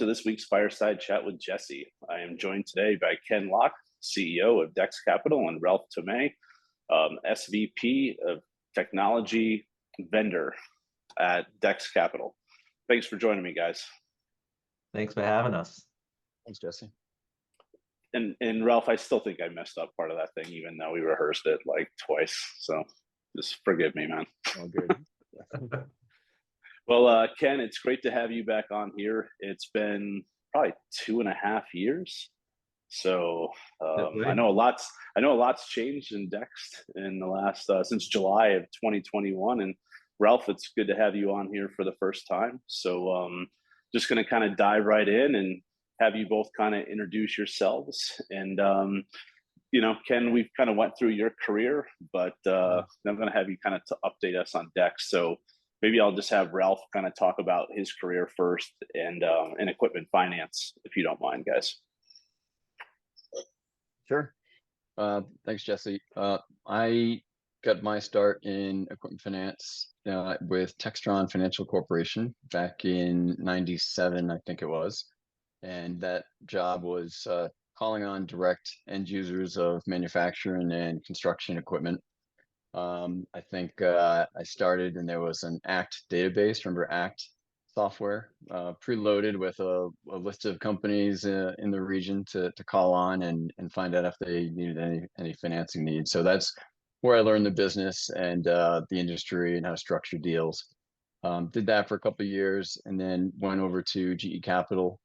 to this week's Fireside Chat with Jesse. I am joined today by Kyin Lok, CEO of Dext Capital, and Ralph Tomei, SVP of Technology Vendor at Dext Capital. Thanks for joining me, guys. Thanks for having us. Thanks, Jesse. And Ralph, I still think I messed up part of that thing, even though we rehearsed it like twice. So just forgive me, man. All good. Well, Ken, it's great to have you back on here. It's been probably 2.5 years. So I know a lot's changed in Dext in the last since July of 2021. And Ralph, it's good to have you on here for the first time. So just going to kind of dive right in and have you both kind of introduce yourselves. And Ken, we've kind of went through your career, but I'm going to have you kind of update us on Dext. So maybe I'll just have Ralph kind of talk about his career first and equipment finance, if you don't mind, guys. Sure. Thanks, Jesse. I got my start in equipment finance with Textron Financial Corporation back in '97, I think it was. And that job was calling on direct end users of manufacturing and construction equipment. I think I started and there was an ACT database, remember ACT software, preloaded with a list of companies in the region to call on and find out if they needed any financing needs. So that's where I learned the business and the industry and how to structure deals. Did that for a couple of years and then went over to GE Capital,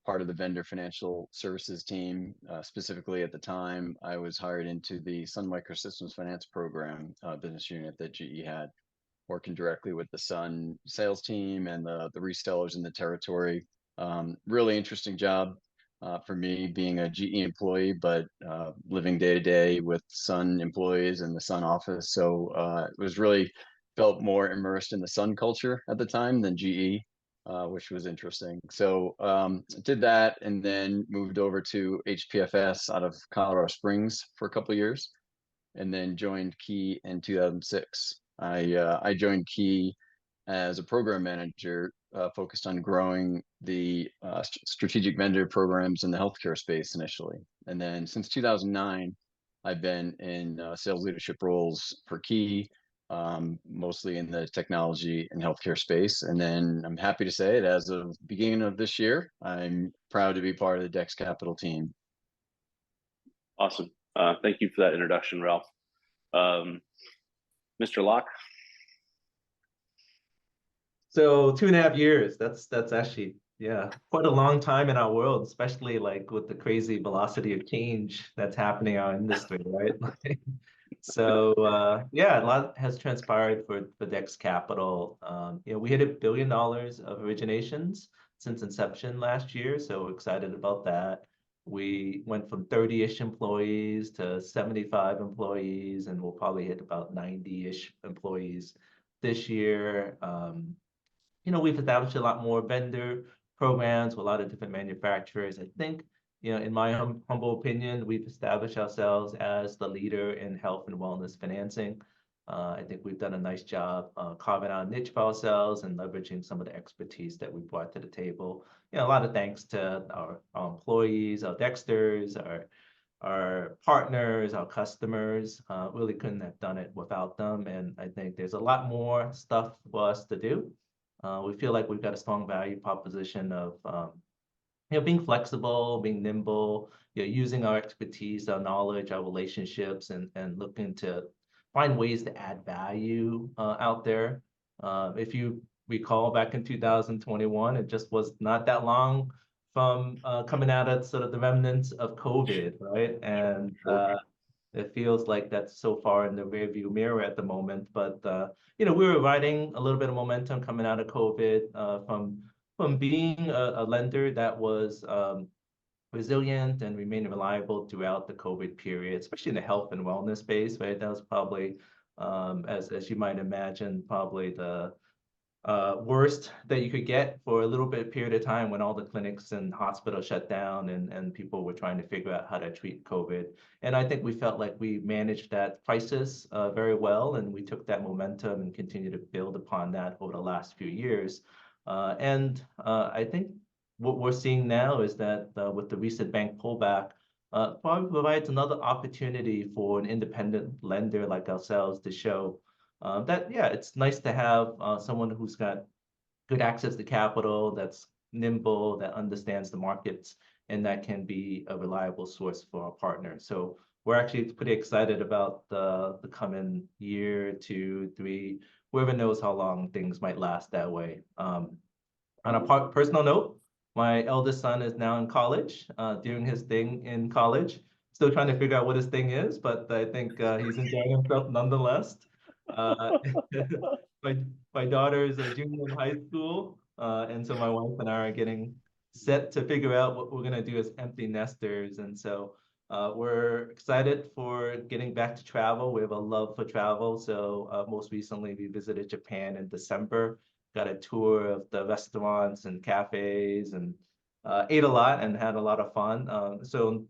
part of the vendor financial services team. Specifically at the time, I was hired into the Sun Microsystems Finance Program business unit that GE had, working directly with the Sun sales team and the resellers in the territory. Really interesting job for me being a GE employee, but living day to day with Sun employees in the Sun office. So it was really felt more immersed in the Sun culture at the time than GE. Which was interesting. So did that and then moved over to HPFS out of Colorado Springs for a couple of years and then joined Key in 2006. I joined Key as a program manager focused on growing the strategic vendor programs in the healthcare space initially. And then since 2009, I've been in sales leadership roles for Key, mostly in the technology and healthcare space. And then I'm happy to say that as of the beginning of this year, I'm proud to be part of the Dext Capital team. Awesome. Thank you for that introduction, Ralph. Mr. Lok? So 2.5 years, that's actually, quite a long time in our world, especially like with the crazy velocity of change that's happening in our industry, right? So a lot has transpired for Dext Capital. We hit $1 billion of originations since inception last year, so we're excited about that. We went from 30-ish employees to 75 employees, and we'll probably hit about 90-ish employees this year. We've established a lot more vendor programs with a lot of different manufacturers. I think, in my humble opinion, we've established ourselves as the leader in health and wellness financing. I think we've done a nice job carving out a niche for ourselves and leveraging some of the expertise that we brought to the table. A lot of thanks to our employees, our Dexters, our partners, our customers. Really couldn't have done it without them. And I think there's a lot more stuff for us to do. We feel like we've got a strong value proposition of being flexible, being nimble, using our expertise, our knowledge, our relationships, and looking to find ways to add value out there. If you recall, back in 2021, it just was not that long from coming out of sort of the remnants of COVID, right? And it feels like that's so far in the rearview mirror at the moment. But we were riding a little bit of momentum coming out of COVID from being a lender that was resilient and remained reliable throughout the COVID period, especially in the health and wellness space, right? That was probably, as you might imagine, probably the worst that you could get for a little bit period of time when all the clinics and hospitals shut down and people were trying to figure out how to treat COVID. And I think we felt like we managed that crisis very well, and we took that momentum and continued to build upon that over the last few years. I think what we're seeing now is that with the recent bank pullback, probably provides another opportunity for an independent lender like ourselves to show that, yeah, it's nice to have someone who's got good access to capital, that's nimble, that understands the markets, and that can be a reliable source for our partners. So we're actually pretty excited about the coming year, 2, 3, whoever knows how long things might last that way. On a personal note, my eldest son is now in college, doing his thing in college. Still trying to figure out what his thing is, but I think he's enjoying himself nonetheless. Uh, my my daughter is a junior in high school, and so my wife and I are getting set to figure out what we're gonna do as empty nesters. And so we're excited for getting back to travel. We have a love for travel. So most recently we visited Japan in December, got a tour of the restaurants and cafes, and ate a lot and had a lot of fun. So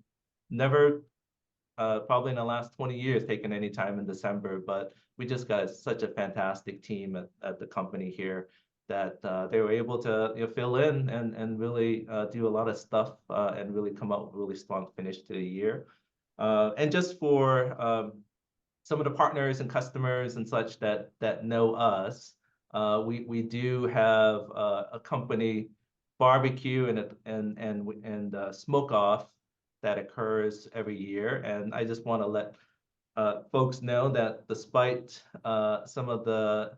never probably in the last 20 years taken any time in December, but we just got such a fantastic team at the company here that they were able to fill in and really do a lot of stuff and really come out with a really strong finish to the year. And just for some of the partners and customers and such that know us, we do have a company barbecue and smoke off that occurs every year. And I just want to let folks know that despite some of the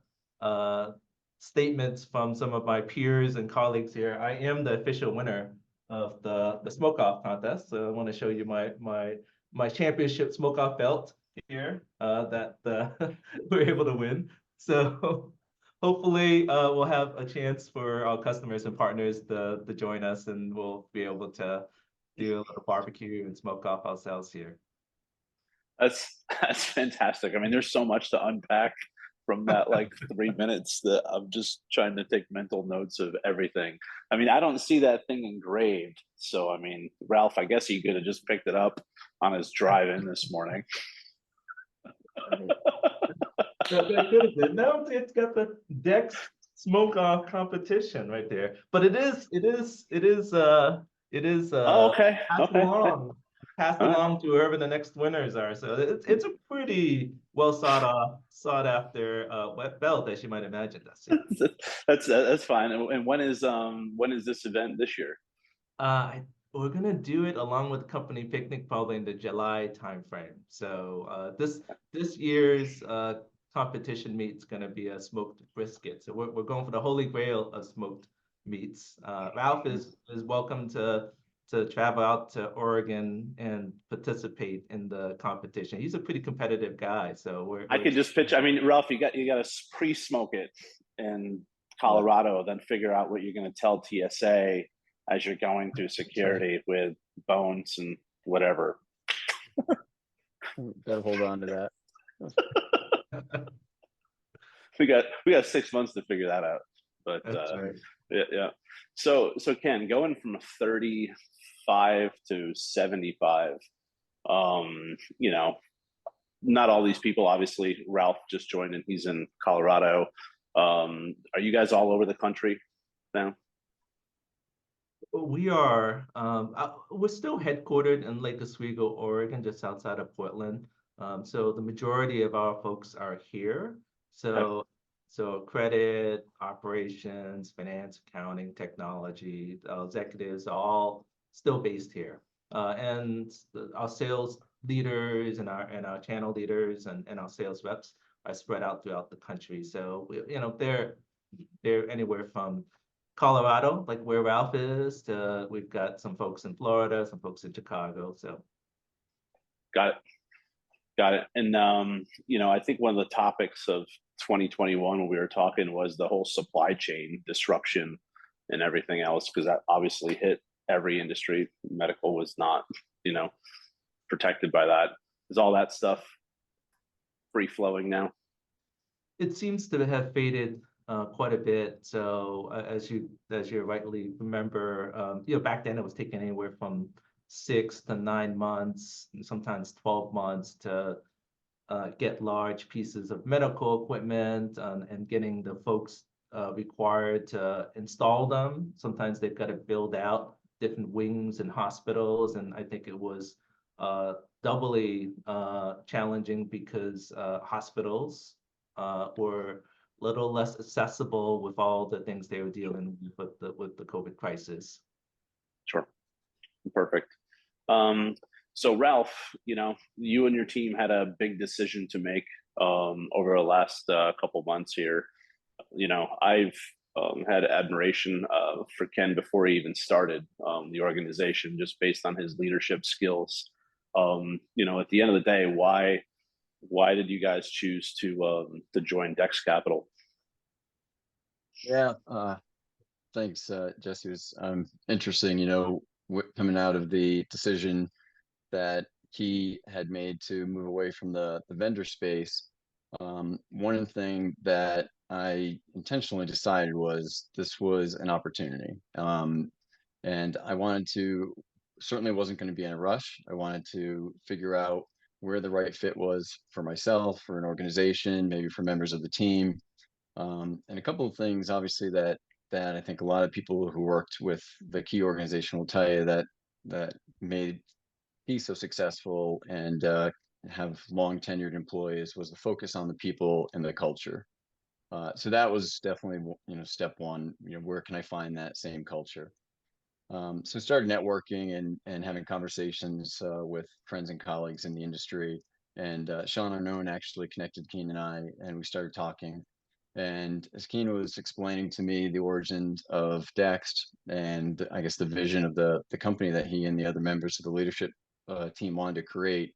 statements from some of my peers and colleagues here, I am the official winner of the smoke off contest. So I want to show you my championship smoke off belt here that we're able to win. So hopefully we'll have a chance for our customers and partners to join us, and we'll be able to do a little barbecue and smoke off ourselves here. That's fantastic. I mean, there's so much to unpack from that like 3 minutes that I'm just trying to take mental notes of everything. I mean, I don't see that thing engraved. So, I mean, Ralph, I guess he could have just picked it up on his drive in this morning. That could have been. No, it's got the Dext smoke off competition right there. But it is Oh, okay. passed along to whoever the next winners are. So it's a pretty well sought after belt, as you might imagine. That's fine. And when is this event this year? We're gonna do it along with company picnic probably in the July timeframe. So this year's competition meat's gonna be a smoked brisket. So we're going for the holy grail of smoked meats. Ralph is welcome to travel out to Oregon and participate in the competition. He's a pretty competitive guy, so I could just pitch. I mean, Ralph, you got to pre-smoke it in Colorado, then figure out what you're going to tell TSA as you're going through security with bones and whatever. Better hold on to that. we got 6 months to figure that out. But right. yeah. So Ken, going from 35 to 75, not all these people, obviously. Ralph just joined and he's in Colorado. Are you guys all over the country now? We are. We're still headquartered in Lake Oswego, Oregon, just outside of Portland. So the majority of our folks are here. So credit, operations, finance, accounting, technology, executives are all still based here. And our sales leaders and our channel leaders and our sales reps are spread out throughout the country. So they're anywhere from Colorado, like where Ralph is, to we've got some folks in Florida, some folks in Chicago. So got it. And I think one of the topics of 2021 when we were talking was the whole supply chain disruption and everything else, because that obviously hit every industry. Medical was not, protected by that. Is all that stuff free flowing now? It seems to have faded quite a bit. So as you rightly remember, back then it was taking anywhere from 6 to 9 months, sometimes 12 months to get large pieces of medical equipment and getting the folks required to install them. Sometimes they've got to build out different wings in hospitals, and I think it was doubly challenging because hospitals were a little less accessible with all the things they were dealing with the COVID crisis. Sure, perfect. So Ralph, you and your team had a big decision to make over the last couple months here. I've had admiration for Ken before he even started the organization, just based on his leadership skills. At the end of the day, why did you guys choose to join Dext Capital? Yeah, thanks, Jesse. It was interesting, coming out of the decision that he had made to move away from the vendor space. One of the things that I intentionally decided was this was an opportunity. And I wanted to, certainly wasn't going to be in a rush. I wanted to figure out where the right fit was for myself, for an organization, maybe for members of the team. And a couple of things, obviously, that I think a lot of people who worked with the Key organization will tell you that made Key so successful and have long tenured employees was the focus on the people and the culture. So that was definitely, step one. Where can I find that same culture? So started networking and having conversations with friends and colleagues in the industry. And Sean Arnone actually connected Kyin and I, and we started talking. And as Kyin was explaining to me the origins of Dext and I guess the vision of the company that he and the other members of the leadership team wanted to create,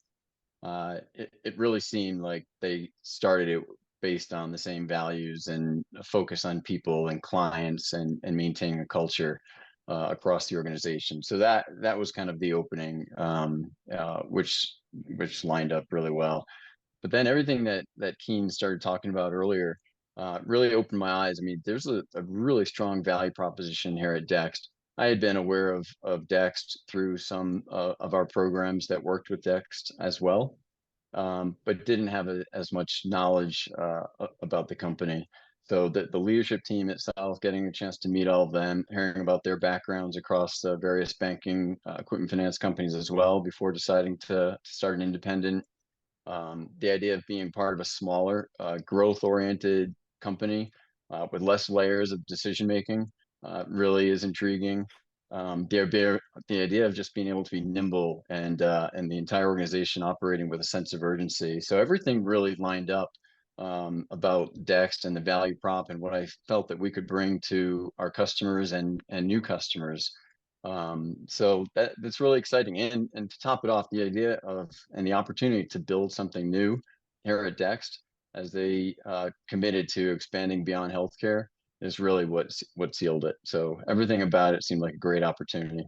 it really seemed like they started it based on the same values and a focus on people and clients and maintaining a culture across the organization. So that was kind of the opening, which lined up really well. But then everything that Kyin started talking about earlier really opened my eyes. I mean, there's a really strong value proposition here at Dext. I had been aware of Dext through some of our programs that worked with Dext as well, but didn't have as much knowledge about the company. So the leadership team itself, getting a chance to meet all of them, hearing about their backgrounds across the various banking, equipment finance companies as well before deciding to start an independent. The idea of being part of a smaller, growth-oriented company with less layers of decision making really is intriguing. The idea of just being able to be nimble and the entire organization operating with a sense of urgency. So everything really lined up about Dext and the value prop and what I felt that we could bring to our customers and new customers. So that's really exciting. And to top it off, the idea of and the opportunity to build something new here at Dext as they committed to expanding beyond healthcare is really what sealed it. So everything about it seemed like a great opportunity.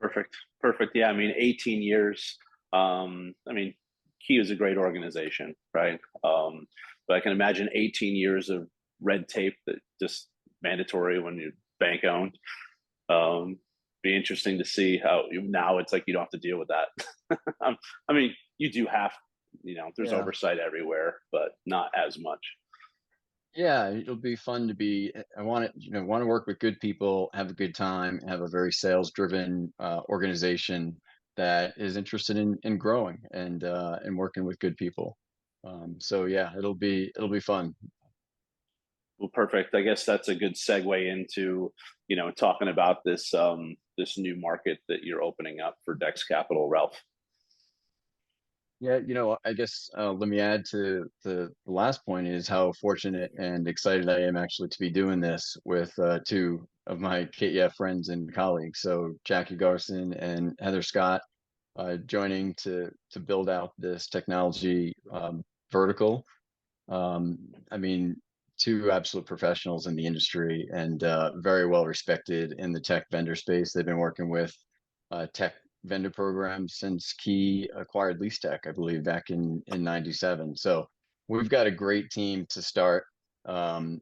Perfect. Yeah, I mean, 18 years. Key is a great organization, right? But I can imagine 18 years of red tape that just mandatory when you're bank owned. Be interesting to see how now it's like you don't have to deal with that. I mean, you do have, there's oversight everywhere, but not as much. Yeah, it'll be fun to be. I want to, want to work with good people, have a good time, have a very sales-driven organization that is interested in growing and working with good people. So yeah, it'll be fun. Well, perfect. I guess that's a good segue into, talking about this this new market that you're opening up for Dext Capital, Ralph. Yeah, I guess let me add to the last point is how fortunate and excited I am actually to be doing this with two of my KEF friends and colleagues. So Jackie Garson and Heather Scott joining to build out this technology vertical. I mean, two absolute professionals in the industry and very well respected in the tech vendor space. They've been working with tech vendor programs since Key acquired LeaseTech, I believe, back in '97. So we've got a great team to start. Our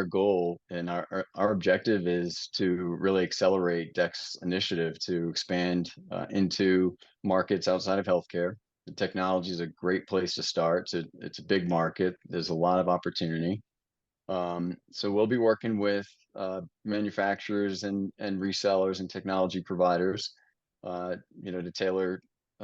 goal and our objective is to really accelerate Dext's initiative to expand into markets outside of healthcare The technology is a great place to start. It's a big market. There's a lot of opportunity. So we'll be working with manufacturers and resellers and technology providers, to tailor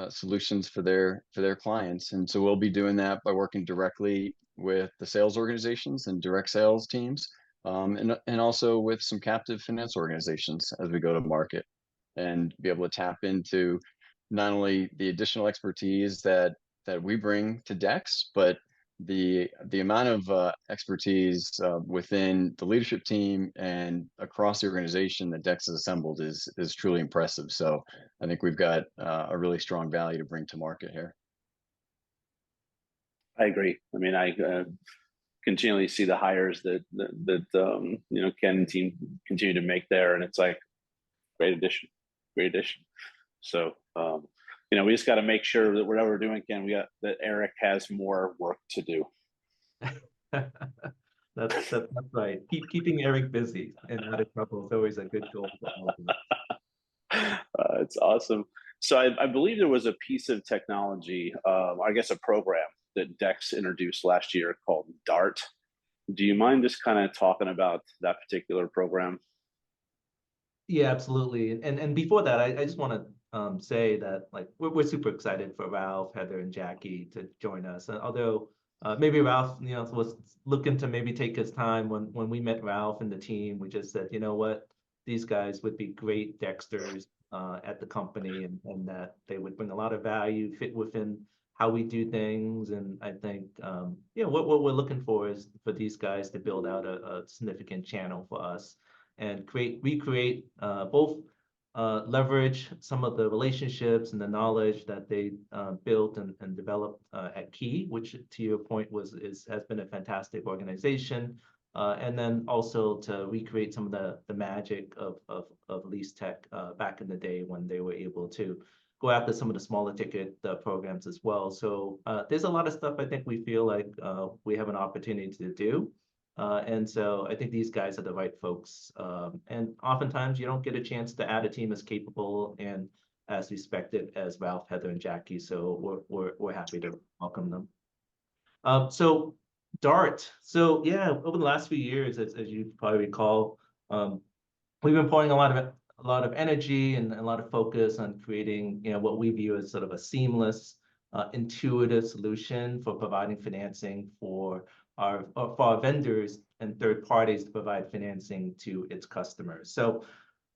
solutions for their clients. And so we'll be doing that by working directly with the sales organizations and direct sales teams, and also with some captive finance organizations as we go to market, and be able to tap into not only the additional expertise that we bring to Dex, but the amount of expertise within the leadership team and across the organization that Dex has assembled is truly impressive. So I think we've got a really strong value to bring to market here. I agree. I mean, I continually see the hires that Ken and team continue to make there, and it's like great addition. So we just got to make sure that whatever we're doing, Ken, that Eric has more work to do. That's right. Keeping Eric busy and out of trouble is always a good goal for all of us. It's awesome. So I believe there was a piece of technology, I guess a program that Dex introduced last year called DART. Do you mind just kind of talking about that particular program? Yeah, absolutely. And before that, I just want to say that we're super excited for Ralph, Heather, and Jackie to join us. Although maybe Ralph, was looking to maybe take his time. When we met Ralph and the team, we just said, you know what, these guys would be great Dexters at the company, and that they would bring a lot of value, fit within how we do things. And I think what we're looking for is for these guys to build out a significant channel for us and recreate both leverage some of the relationships and the knowledge that they built and developed at Key, which to your point has been a fantastic organization, and then also to recreate some of the magic of Lease Tech back in the day when they were able to go after some of the smaller ticket programs as well. So there's a lot of stuff I think we feel like we have an opportunity to do. And so I think these guys are the right folks. And oftentimes you don't get a chance to add a team as capable and as respected as Ralph, Heather, and Jackie. So we're happy to welcome them. So DART. So yeah, over the last few years, as you probably recall, we've been pouring a lot of energy and a lot of focus on creating, what we view as sort of a seamless, intuitive solution for providing financing for our vendors and third parties to provide financing to its customers. So,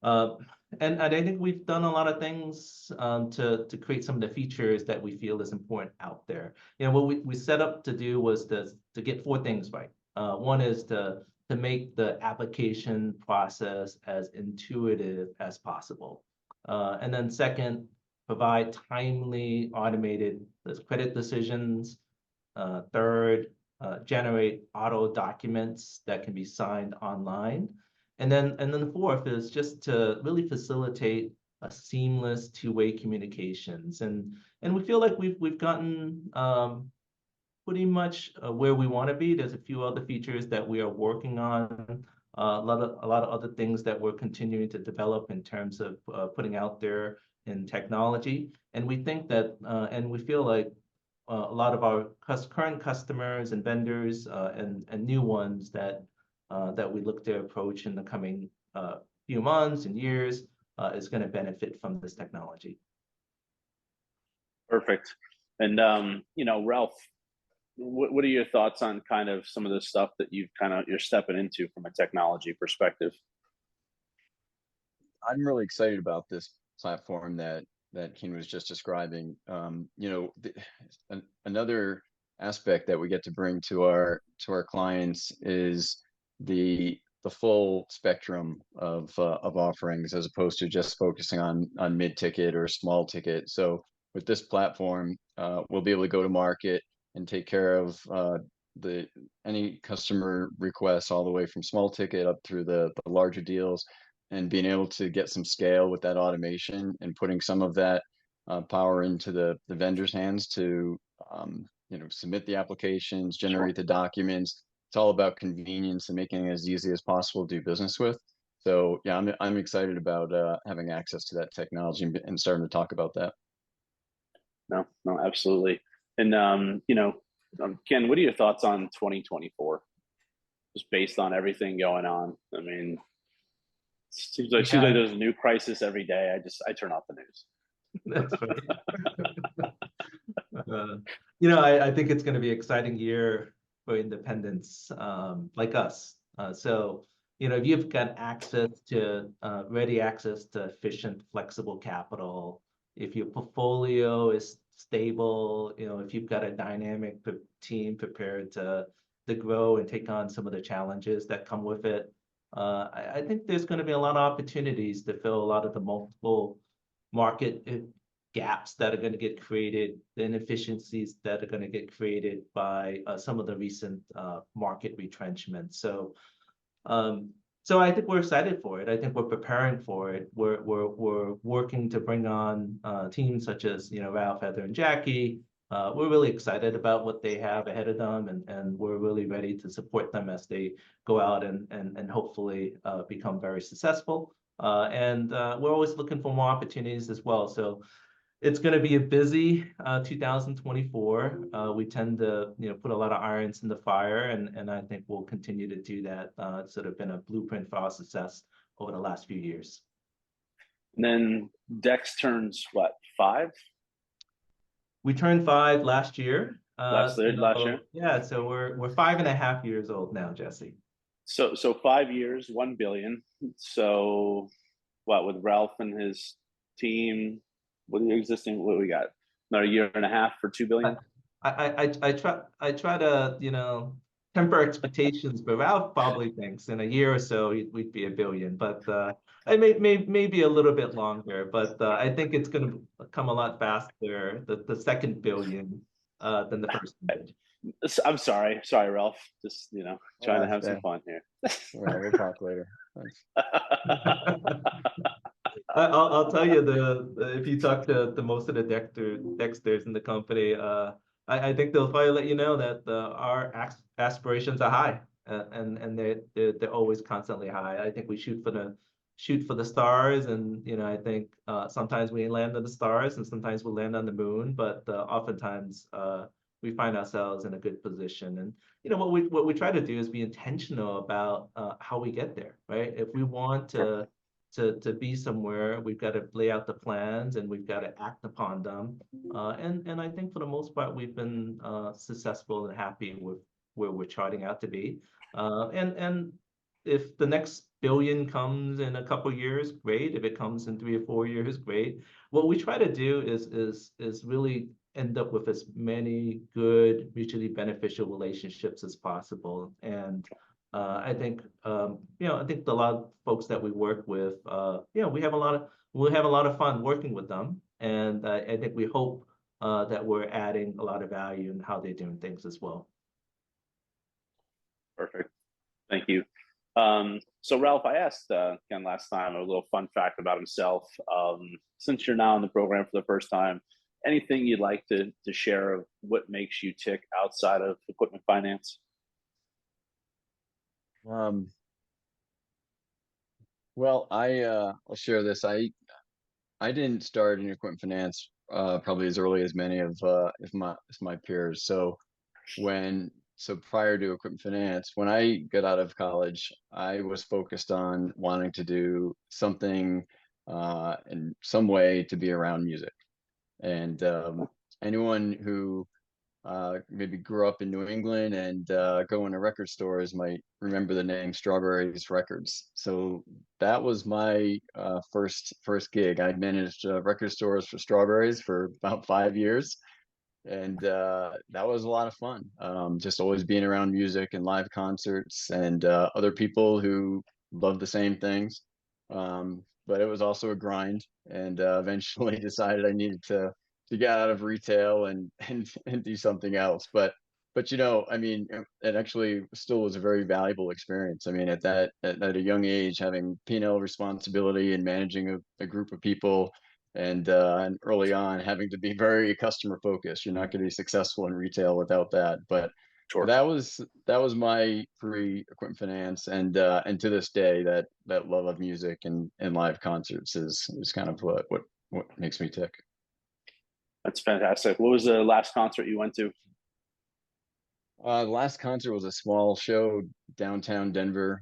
and I think we've done a lot of things to create some of the features that we feel is important out there. What we set up to do was to get four things right. One is to make the application process as intuitive as possible. And then second, provide timely automated credit decisions. Third, generate auto documents that can be signed online. And then the fourth is just to really facilitate a seamless two-way communications. And we feel like we've gotten pretty much where we want to be. There's a few other features that we are working on, a lot of other things that we're continuing to develop in terms of putting out there in technology. And we think that, and we feel like a lot of our current customers and vendors and new ones that we look to approach in the coming few months and years is going to benefit from this technology. Perfect. And Ralph, what are your thoughts on kind of some of the stuff that you're stepping into from a technology perspective? I'm really excited about this platform that Kyin was just describing. Another aspect that we get to bring to our clients is the full spectrum of offerings, as opposed to just focusing on mid-ticket or small ticket. So with this platform, we'll be able to go to market and take care of any customer requests all the way from small ticket up through the larger deals, and being able to get some scale with that automation and putting some of that power into the vendor's hands to submit the applications, generate the documents. It's all about convenience and making it as easy as possible to do business with. So yeah, I'm excited about having access to that technology and starting to talk about that. No, absolutely. And Ken, what are your thoughts on 2024? Just based on everything going on. I mean, seems like there's a new crisis every day. I turn off the news. That's funny. I think it's going to be an exciting year for independents like us. So, if you've got ready access to efficient, flexible capital, if your portfolio is stable, if you've got a dynamic team prepared to grow and take on some of the challenges that come with it, I think there's going to be a lot of opportunities to fill a lot of the multiple market gaps that are going to get created, the inefficiencies that are going to get created by some of the recent market retrenchment. So I think we're excited for it. I think we're preparing for it. We're working to bring on teams such as Ralph, Heather, and Jackie. We're really excited about what they have ahead of them, and we're really ready to support them as they go out and hopefully become very successful. And we're always looking for more opportunities as well. So it's going to be a busy 2024. We tend to put a lot of irons in the fire, and I think we'll continue to do that. It's sort of been a blueprint for our success over the last few years. And then Dext turns what, 5? We turned 5 last year. Last year. Yeah, so we're 5.5 years old now, Jesse. So 5 years, 1 billion. So what, with Ralph and his team, what we got? Another year and a half for 2 billion? I try to temper expectations, but Ralph probably thinks in a year or so we'd be 1 billion, but I maybe a little bit longer, but I think it's going to come a lot faster, the second billion than the first billion. I'm sorry, Ralph. Just trying to have some fun here. Well, we'll talk later. I'll tell you if you talk to most of the Dexters in the company, I think they'll probably let you know that our aspirations are high, and they're always constantly high. I think we shoot for the stars, and I think sometimes we land on the stars, and sometimes we land on the moon, but oftentimes we find ourselves in a good position. And what we try to do is be intentional about how we get there, right? If we want to be somewhere, we've got to lay out the plans and we've got to act upon them. And I think for the most part, we've been successful and happy with where we're charting out to be. And if the next billion comes in a couple of years, great. If it comes in 3 or 4 years, great. What we try to do is really end up with as many good, mutually beneficial relationships as possible. And I think a lot of folks that we work with, we'll have a lot of fun working with them, and I think we hope that we're adding a lot of value in how they're doing things as well. Perfect, thank you. So Ralph, I asked Ken last time a little fun fact about himself. Since you're now in the program for the first time, anything you'd like to share of what makes you tick outside of equipment finance? Well, I'll share this. I didn't start in equipment finance probably as early as many of my peers. So prior to equipment finance, when I got out of college, I was focused on wanting to do something in some way to be around music. And anyone who maybe grew up in New England and go into record stores might remember the name Strawberries Records. So that was my first gig. I managed record stores for Strawberries for about 5 years, and that was a lot of fun. Just always being around music and live concerts and other people who love the same things. But it was also a grind, and eventually decided I needed to get out of retail and do something else. But I mean, it actually still was a very valuable experience. I mean, at a young age, having P&L responsibility and managing a group of people, and early on having to be very customer focused. You're not going to be successful in retail without that. But Sure. that was my pre-equipment finance, and to this day, that love of music and live concerts is kind of what makes me tick. That's fantastic. What was the last concert you went to? The last concert was a small show downtown Denver,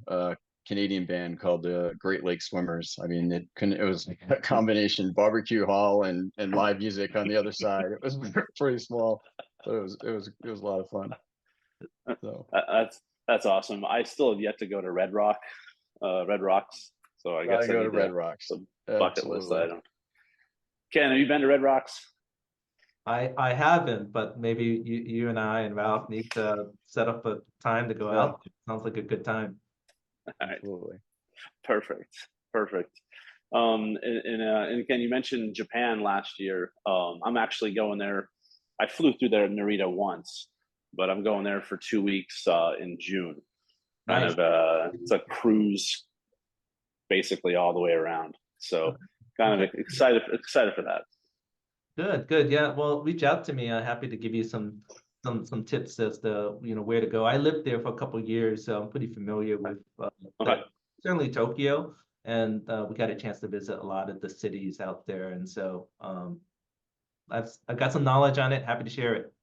Canadian band called Great Lake Swimmers. I mean, it was like a combination barbecue hall and live music on the other side. It was pretty small, but it was a lot of fun. So That's awesome. I still have yet to go to Red Rocks. So I guess I go need to Red Rocks. some bucket list Absolutely. item. Ken, have you been to Red Rocks? I haven't, but maybe you and I and Ralph need to set up a time to go Yeah. out. Sounds like a good time. Absolutely. Perfect. And again, you mentioned Japan last year. I'm actually going there. I flew through there Narita once, but I'm going there for 2 weeks in June. Nice. It's a cruise, basically all the way around. So kind of excited for that. Good. Yeah. Well, reach out to me. I'm happy to give you some tips as to where to go. I lived there for a couple of years, so I'm pretty familiar with certainly Tokyo, and we got a chance to visit a lot of the cities out there, and so I've got some knowledge on it. Happy to share it.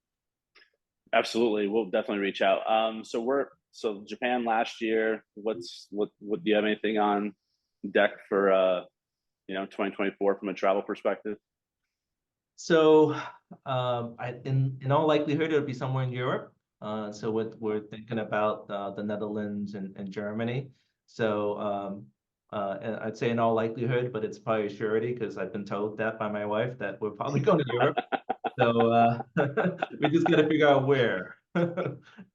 Absolutely, we'll definitely reach out. So Japan last year. What do you have anything on deck for 2024 from a travel perspective? So, in all likelihood, it'll be somewhere in Europe. So we're thinking about the Netherlands and Germany. So, and I'd say in all likelihood, but it's probably a surety because I've been told that by my wife that we're probably going to Europe. So we just got to figure out where.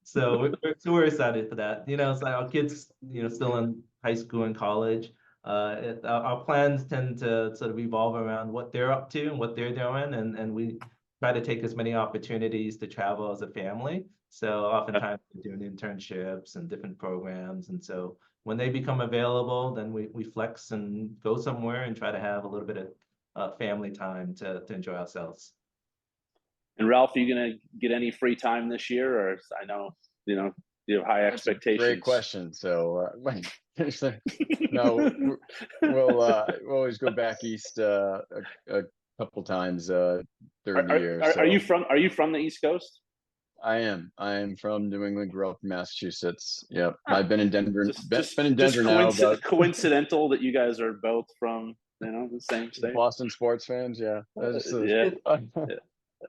So we're excited for that. It's like our kids, still in high school and college. Our plans tend to sort of revolve around what they're up to and what they're doing, and we try to take as many opportunities to travel as a family. So oftentimes we're doing internships and different programs, and so when they become available, then we flex and go somewhere and try to have a little bit of family time to enjoy ourselves. And Ralph, are you gonna get any free time this year, or I know you have high expectations? Great question. So no, we'll always go back east a couple times during the year. Are you from the East Coast? I am from New England, grew up in Massachusetts. Yep. I've been in Denver. Been in Denver now. But coincidental that you guys are both from the same state. Boston sports fans. Yeah.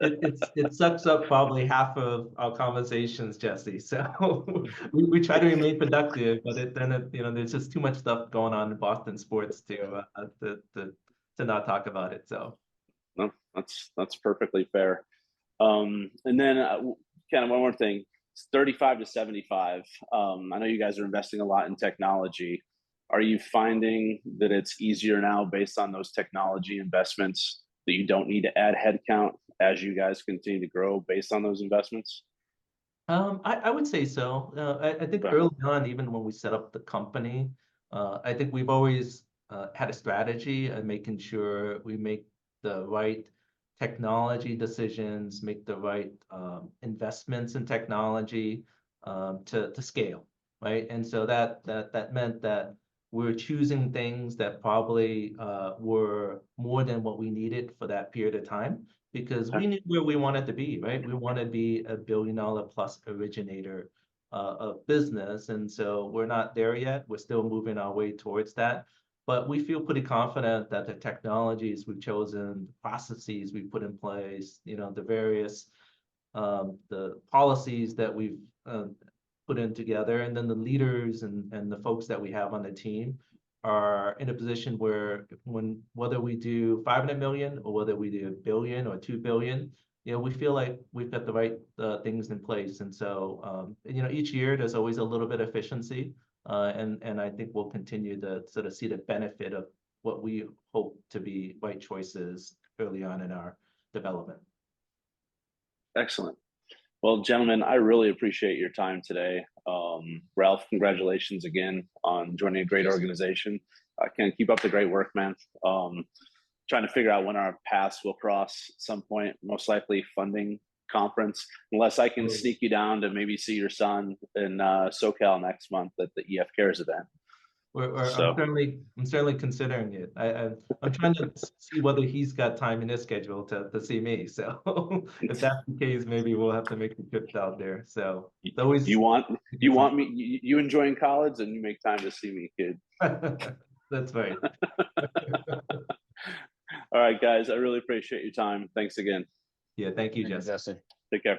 It sucks up probably half of our conversations, Jesse. So we try to remain productive, but there's just too much stuff going on in Boston sports to not talk about it. So no, that's perfectly fair. And then kind of one more thing. It's 35 to 75. I know you guys are investing a lot in technology. Are you finding that it's easier now based on those technology investments that you don't need to add headcount as you guys continue to grow based on those investments? I would say so. I think early on, even when we set up the company, I think we've always had a strategy of making sure we make the right technology decisions, make the right investments in technology to scale, right? And so that meant that we're choosing things that probably were more than what we needed for that period of time, because we knew where we wanted to be, right? We want to be a $1 billion plus originator of business. And so we're not there yet. We're still moving our way towards that. But we feel pretty confident that the technologies we've chosen, the processes we've put in place, the various the policies that we've put in together, and then the leaders and the folks that we have on the team are in a position where whether we do 500 million or whether we do 1 billion or 2 billion, we feel like we've got the right things in place. And so, each year there's always a little bit of efficiency, and I think we'll continue to sort of see the benefit of what we hope to be right choices early on in our development. Excellent. Well, gentlemen, I really appreciate your time today. Ralph, congratulations again on joining a great organization. I can keep up the great work, man. Trying to figure out when our paths will cross at some point, most likely funding conference, unless I can sneak you down to maybe see your son in SoCal next month at the EF Cares event. So I'm certainly considering it. I'm trying to see whether he's got time in his schedule to see me. So if that's the case, maybe we'll have to make the trip out there. So it's always you want me you enjoying college and you make time to see me, kid. That's right. All right, guys. I really appreciate your time. Thanks again. Yeah, thank you, Thank you, Jesse. Jesse. Take care.